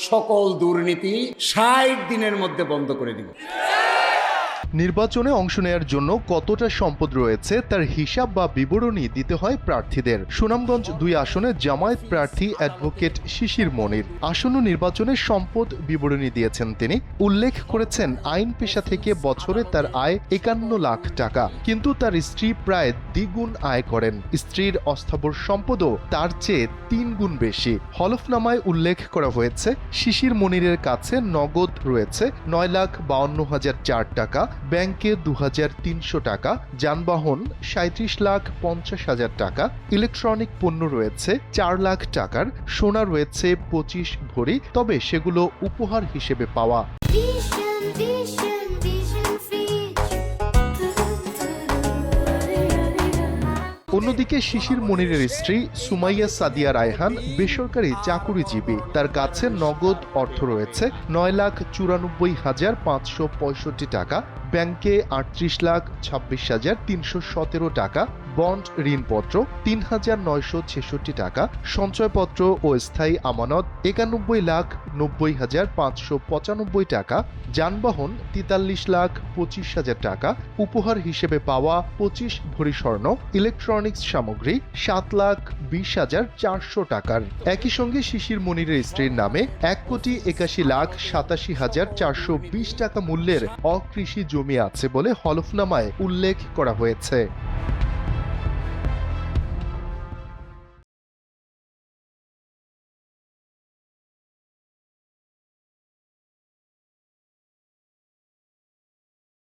সকল দুর্নীতি ৬০ দিনের মধ্যে বন্ধ করে দিব। নির্বাচনে অংশ নেয়ার জন্য কতটা সম্পদ রয়েছে তার হিসাব বা বিবরণী দিতে হয় প্রার্থীদের। সুনামগঞ্জ ২ আসনে জামায়াত প্রার্থী অ্যাডভোকেট শিশির মনির আসন্ন নির্বাচনে সম্পদ বিবরণী দিয়েছেন। তিনি উল্লেখ করেছেন, আইন পেশা থেকে বছরে তার আয় ৫১ লাখ টাকা, কিন্তু তার স্ত্রী প্রায় দ্বিগুণ আয় করেন। স্ত্রীর অস্থাবর সম্পদও তার চেয়ে ৩ গুণ বেশি। হলফনামায় উল্লেখ করা হয়েছে, শিশির মনিরের কাছে নগদ রয়েছে ৯,৫২,০০০ টাকা, ব্যাংকে ২,৩০০ টাকা, যানবাহন ৩৭,৫০,০০০ টাকা, ইলেকট্রনিক পণ্য রয়েছে ৪ লাখ টাকার, সোনা রয়েছে ২৫ ভরি, তবে সেগুলো উপহার হিসেবে পাওয়া। অন্যদিকে শিশির মনিরের স্ত্রী সুমাইয়া সাদিয়া রায়হান বেসরকারি চাকুরিজীবী। তার কাছে নগদ অর্থ রয়েছে ৯,৯৪,৫৬৫ টাকা, ব্যাংকে ৩৮,২৬,৩১৭ টাকা, বন্ড ঋণপত্র ৩,৯৬৬ টাকা, সঞ্চয়পত্র ও স্থায়ী আমানত ৯১,৯০,৫৯৫ টাকা, যানবাহন ৪৩,২৫,০০০ টাকা, উপহার হিসেবে পাওয়া ২৫ ভরি স্বর্ণ, ইলেকট্রনিক্স সামগ্রী ৭,২০,৪০০ টাকার। একই সঙ্গে শিশির মনিরের স্ত্রীর নামে ১,৮১,৮৭,৪২০ টাকা মূল্যের অকৃষি জমি আছে বলে হলফনামায় উল্লেখ করা হয়েছে।